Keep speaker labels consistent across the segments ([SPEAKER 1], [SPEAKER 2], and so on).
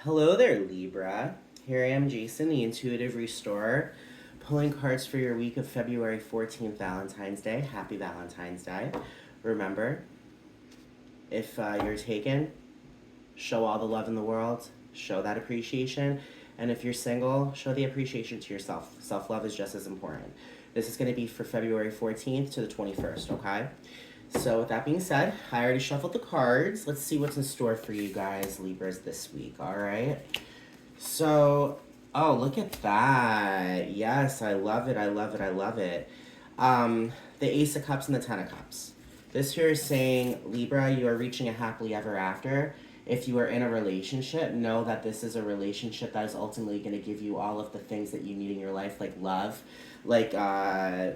[SPEAKER 1] Hello there, Libra. Here I am, Jason, the Intuitive Restorer, pulling cards for your week of February 14th, Valentine's Day. Happy Valentine's Day. Remember, if you're taken, show all the love in the world, show that appreciation, and if you're single, show the appreciation to yourself. Self-love is just as important. This is going to be for February 14th to the 21st, okay? So with that being said, I already shuffled the cards. Let's see what's in store for you guys, Libras, this week, all right? So, oh, look at that. Yes, I love it, I love it, I love it. The Ace of Cups and the Ten of Cups. This here is saying, Libra, you are reaching a happily ever after. If you are in a relationship, know that this is a relationship that is ultimately going to give you all of the things that you need in your life, like love, like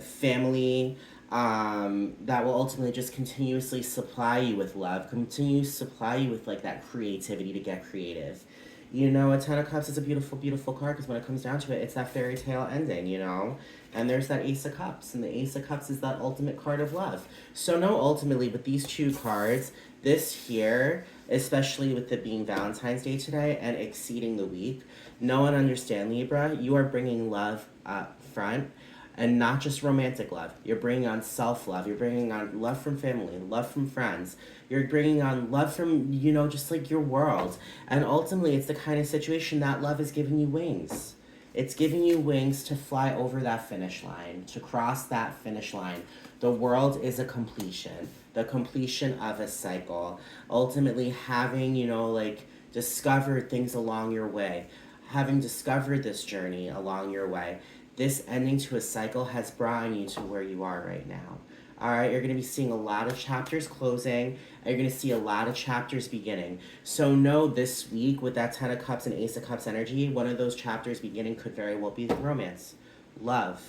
[SPEAKER 1] family, that will ultimately just continuously supply you with love, continue to supply you with like that creativity to get creative. You know, a Ten of Cups is a beautiful, beautiful card because when it comes down to it, it's that fairy tale ending, you know? And there's that Ace of Cups, and the Ace of Cups is that ultimate card of love. So no, ultimately, with these two cards, this here, especially with it being Valentine's Day today and exceeding the week, know and understand, Libra, you are bringing love up front. And not just romantic love. You're bringing on self-love. You're bringing on love from family, love from friends. You're bringing on love from, you know, just like your world. And ultimately, it's the kind of situation that love is giving you wings. It's giving you wings to fly over that finish line, to cross that finish line. The world is a completion, the completion of a cycle. Ultimately, having, you know, like, discovered things along your way, having discovered this journey along your way, this ending to a cycle has brought you to where you are right now. All right, you're going to be seeing a lot of chapters closing, and you're going to see a lot of chapters beginning. So know this week with that Ten of Cups and Ace of Cups energy, one of those chapters beginning could very well be romance, love,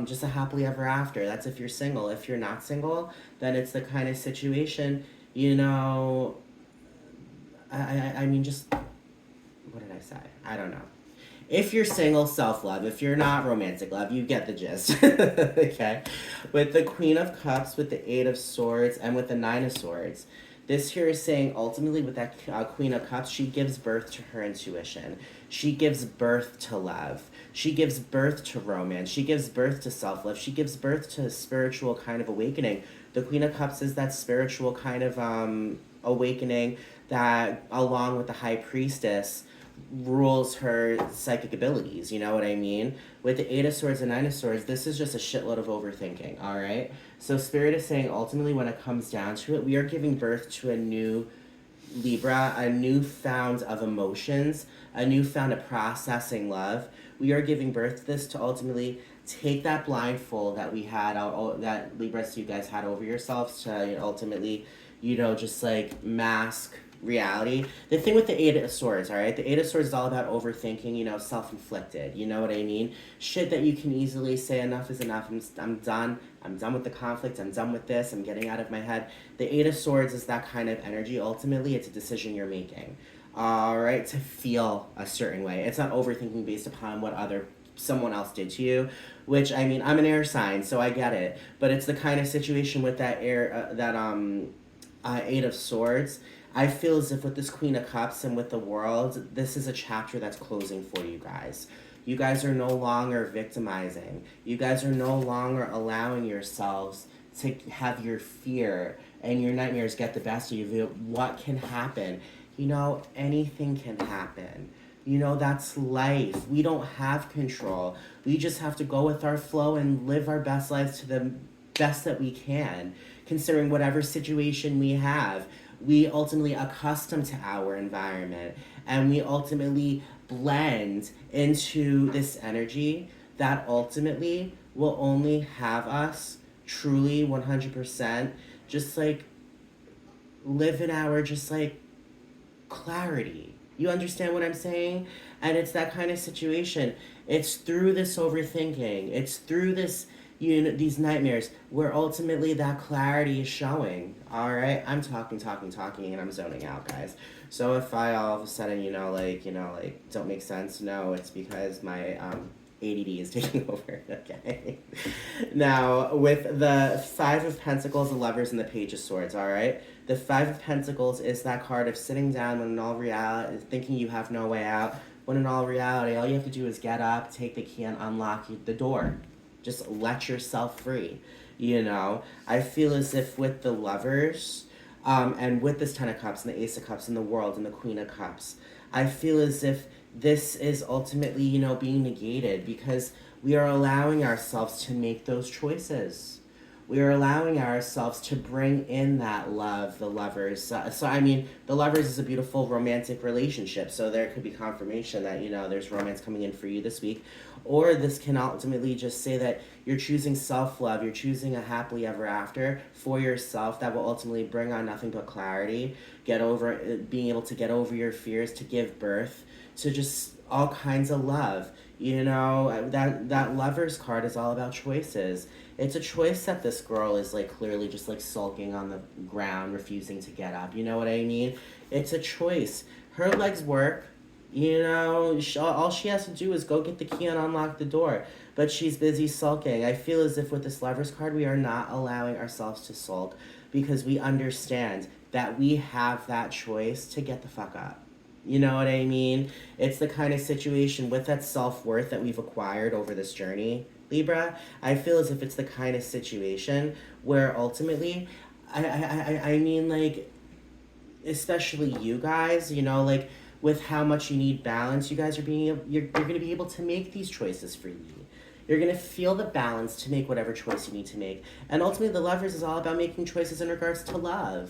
[SPEAKER 1] just a happily ever after. That's if you're single. If you're not single, then it's the kind of situation, you know, I mean, just, what did I say? I don't know. If you're single, self-love. If you're not, romantic love. You get the gist. Okay? With the Queen of Cups, with the Eight of Swords, and with the Nine of Swords, this here is saying, ultimately, with that Queen of Cups, she gives birth to her intuition. She gives birth to love. She gives birth to romance. She gives birth to self-love. She gives birth to a spiritual kind of awakening. The Queen of Cups is that spiritual kind of awakening that, along with the High Priestess, rules her psychic abilities, you know what I mean? With the Eight of Swords and Nine of Swords, this is just a shitload of overthinking, all right? So Spirit is saying, ultimately, when it comes down to it, we are giving birth to a new Libra, a new found of emotions, a new found of processing love. We are giving birth to this to ultimately take that blindfold that we had, that Libras, you guys had over yourselves to ultimately, you know, just like mask reality. The thing with the Eight of Swords, all right? The Eight of Swords is all about overthinking, you know, self-inflicted. You know what I mean? Shit that you can easily say enough is enough. I'm done. I'm done with the conflict. I'm done with this. I'm getting out of my head. The Eight of Swords is that kind of energy. Ultimately, it's a decision you're making. All right? To feel a certain way. It's not overthinking based upon what someone else did to you, which, I mean, I'm an air sign, so I get it. But it's the kind of situation with that Eight of Swords. I feel as if with this Queen of Cups and with the world, this is a chapter that's closing for you guys. You guys are no longer victimizing. You guys are no longer allowing yourselves to have your fear and your nightmares get the best of you. What can happen? You know, anything can happen. You know, that's life. We don't have control. We just have to go with our flow and live our best lives to the best that we can, considering whatever situation we have. We ultimately accustom to our environment, and we ultimately blend into this energy that ultimately will only have us truly 100% just like live in our just like clarity. You understand what I'm saying? And it's that kind of situation. It's through this overthinking. It's through this, you know, these nightmares where ultimately that clarity is showing. All right, I'm talking, and I'm zoning out, guys. So if I all of a sudden, don't make sense, no, it's because my ADD is taking over. Okay. Now with the Five of Pentacles, the Lovers, and the Page of Swords. All right. The Five of Pentacles is that card of sitting down when in all reality, thinking you have no way out, when in all reality, all you have to do is get up, take the key, and unlock the door. Just let yourself free. You know, I feel as if with the Lovers, and with this Ten of Cups and the Ace of Cups and the World and the Queen of Cups, I feel as if this is ultimately, you know, being negated because we are allowing ourselves to make those choices. We are allowing ourselves to bring in that love, the Lovers. So, I mean, the Lovers is a beautiful romantic relationship. So there could be confirmation that, you know, there's romance coming in for you this week. Or this can ultimately just say that you're choosing self-love. You're choosing a happily ever after for yourself that will ultimately bring on nothing but clarity. Being able to get over your fears, to give birth to just all kinds of love. You know, that Lovers card is all about choices. It's a choice that this girl is like clearly just like sulking on the ground, refusing to get up. You know what I mean? It's a choice. Her legs work. You know, all she has to do is go get the key and unlock the door. But she's busy sulking. I feel as if with this Lovers card, we are not allowing ourselves to sulk because we understand that we have that choice to get the fuck up. You know what I mean? It's the kind of situation with that self-worth that we've acquired over this journey, Libra. I feel as if it's the kind of situation where ultimately, I mean, like, especially you guys, you know, like, with how much you need balance, you guys you're going to be able to make these choices freely. You're going to feel the balance to make whatever choice you need to make. And ultimately, the Lovers is all about making choices in regards to love.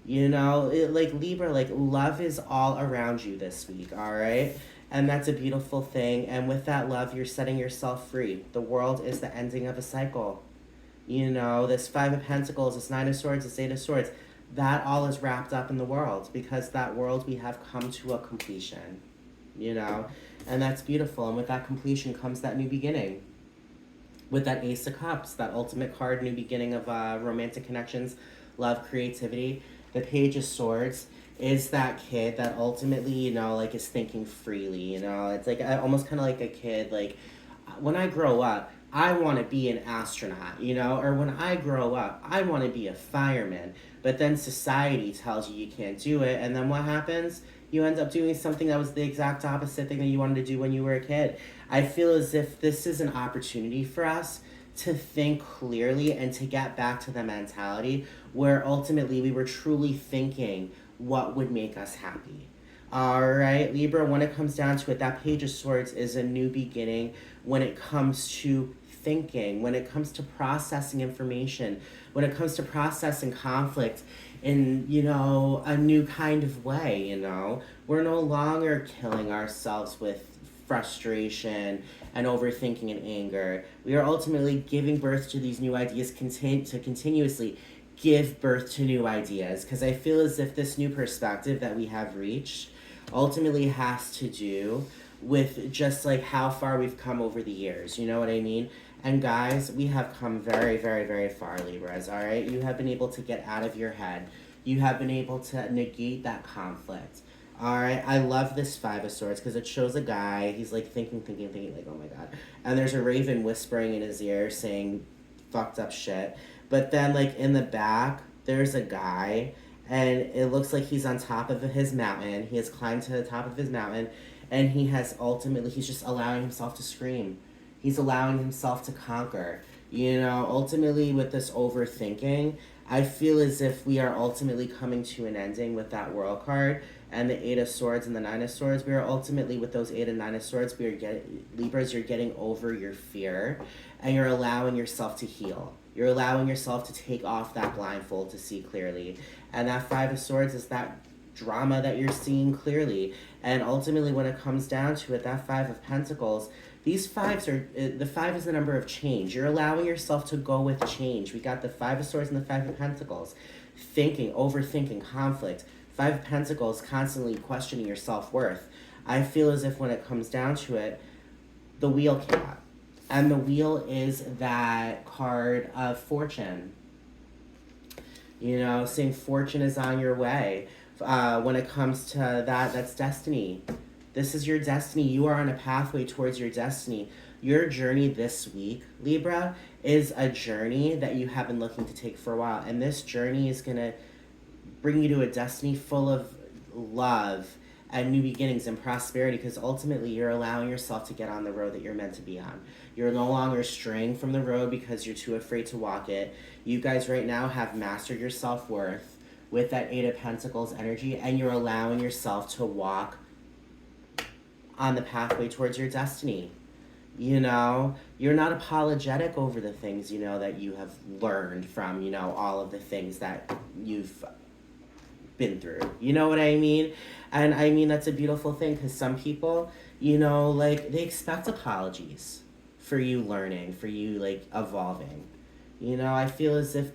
[SPEAKER 1] You know, like Libra, like love is all around you this week, all right? And that's a beautiful thing. And with that love, you're setting yourself free. The world is the ending of a cycle. You know, this Five of Pentacles, this Nine of Swords, this Eight of Swords, that all is wrapped up in the world because that world we have come to a completion, you know? And that's beautiful. And with that completion comes that new beginning. With that Ace of Cups, that ultimate card, new beginning of romantic connections, love, creativity. The Page of Swords is that kid that ultimately, you know, like is thinking freely, you know? It's like almost kind of like a kid, like, when I grow up, I want to be an astronaut, you know? Or when I grow up, I want to be a fireman. But then society tells you you can't do it, and then what happens? You end up doing something that was the exact opposite thing that you wanted to do when you were a kid. I feel as if this is an opportunity for us to think clearly and to get back to the mentality where ultimately we were truly thinking what would make us happy. All right, Libra, when it comes down to it, that Page of Swords is a new beginning when it comes to thinking, when it comes to processing information, when it comes to processing conflict in, you know, a new kind of way, you know. We're no longer killing ourselves with frustration and overthinking and anger. We are ultimately giving birth to these new ideas, to continuously give birth to new ideas, because I feel as if this new perspective that we have reached ultimately has to do with just like how far we've come over the years, you know what I mean? And guys, we have come very, very, very far, Libras, all right? You have been able to get out of your head. You have been able to negate that conflict. All right, I love this Five of Swords because it shows a guy, he's like thinking, like, oh my God. And there's a raven whispering in his ear saying fucked up shit. But then like in the back, there's a guy and it looks like he's on top of his mountain. He has climbed to the top of his mountain and he's just allowing himself to scream. He's allowing himself to conquer. You know, ultimately with this overthinking, I feel as if we are ultimately coming to an ending with that World card and the Eight of Swords and the Nine of Swords. We are ultimately with those Eight and Nine of Swords, Libras, you're getting over your fear and you're allowing yourself to heal. You're allowing yourself to take off that blindfold to see clearly. And that Five of Swords is that drama that you're seeing clearly. And ultimately when it comes down to it, that Five of Pentacles, these fives are, the five is the number of change. You're allowing yourself to go with change. We got the Five of Swords and the Five of Pentacles. Thinking, overthinking, conflict. Five of Pentacles, constantly questioning your self-worth. I feel as if when it comes down to it, the Wheel came up. And the Wheel is that card of fortune. You know, saying fortune is on your way. When it comes to that, that's destiny. This is your destiny. You are on a pathway towards your destiny. Your journey this week, Libra, is a journey that you have been looking to take for a while. And this journey is going to bring you to a destiny full of love and new beginnings and prosperity, because ultimately you're allowing yourself to get on the road that you're meant to be on. You're no longer straying from the road because you're too afraid to walk it. You guys right now have mastered your self-worth with that Eight of Pentacles energy, and you're allowing yourself to walk on the pathway towards your destiny. You know, you're not apologetic over the things, you know, that you have learned from, you know, all of the things that you've been through. You know what I mean? And I mean, that's a beautiful thing, because some people, you know, like, they expect apologies for you learning, for you, like, evolving. You know, I feel as if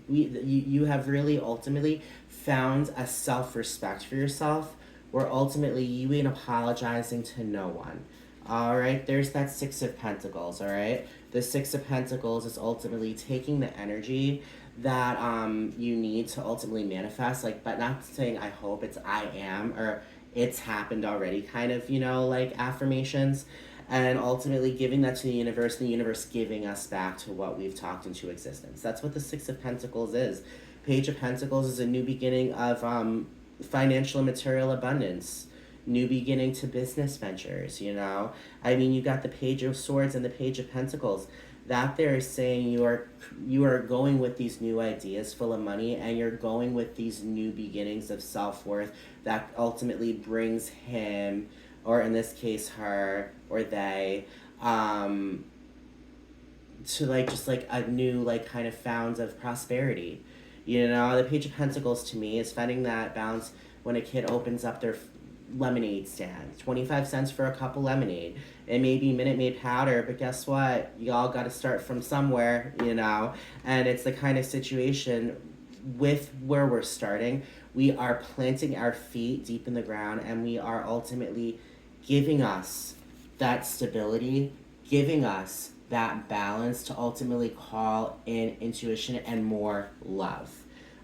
[SPEAKER 1] you have really ultimately found a self-respect for yourself, where ultimately you ain't apologizing to no one. All right, there's that Six of Pentacles. All right, the Six of Pentacles is ultimately taking the energy that you need to ultimately manifest, like, but not saying I hope, it's I am, or it's happened already kind of, you know, like, affirmations, and ultimately giving that to the universe, and the universe giving us back to what we've talked into existence. That's what the Six of Pentacles is. Page of Pentacles is a new beginning of financial and material abundance, new beginning to business ventures, you know. I mean, you got the Page of Swords and the Page of Pentacles. That there is saying you are going with these new ideas full of money, and you're going with these new beginnings of self-worth that ultimately brings him, or in this case her or they, to, like, just like a new, like, kind of found of prosperity. You know, the Page of Pentacles to me is finding that balance when a kid opens up their lemonade stand. 25 cents for a cup of lemonade. It may be Minute Maid powder, but guess what? Y'all got to start from somewhere, you know? And it's the kind of situation with where we're starting. We are planting our feet deep in the ground, and we are ultimately giving us that stability, giving us that balance to ultimately call in intuition and more love.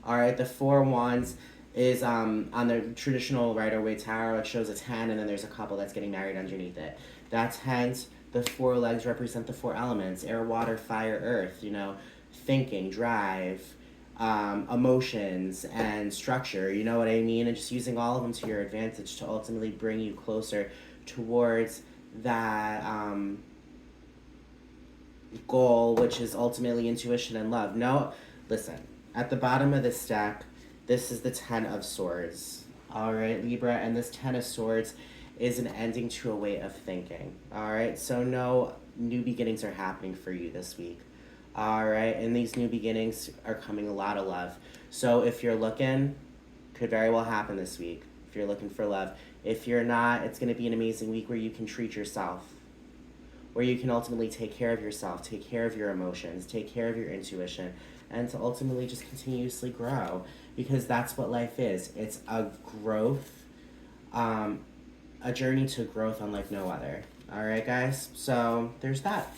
[SPEAKER 1] All right, the Four Wands is on the traditional Rider-Waite Tarot. It shows a 10, and then there's a couple that's getting married underneath it. That's hence the four legs represent the four elements: air, water, fire, earth. You know, thinking, drive, emotions, and structure. You know what I mean? And just using all of them to your advantage to ultimately bring you closer towards that goal, which is ultimately intuition and love. No, listen, at the bottom of this deck, this is the Ten of Swords. All right, Libra, and this Ten of Swords is an ending to a way of thinking. All right, so no new beginnings are happening for you this week. All right, and these new beginnings are coming a lot of love. So if you're looking, could very well happen this week. If you're looking for love. If you're not, it's going to be an amazing week where you can treat yourself, where you can ultimately take care of yourself, take care of your emotions, take care of your intuition, and to ultimately just continuously grow, because that's what life is. It's a growth, a journey to growth unlike no other. All right, guys? So there's that.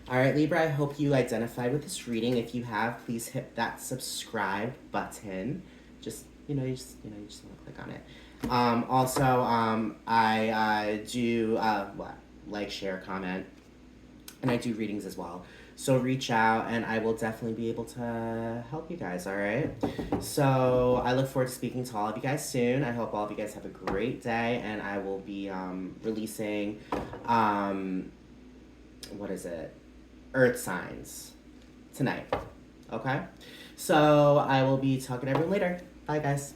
[SPEAKER 1] All right, Libra, I hope you identified with this reading. If you have, please hit that subscribe button. Just, you just want to click on it. I do, like, share, comment, and I do readings as well. So reach out, and I will definitely be able to help you guys, all right? So I look forward to speaking to all of you guys soon. I hope all of you guys have a great day, and I will be releasing, Earth signs tonight, okay? So I will be talking to everyone later. Bye, guys.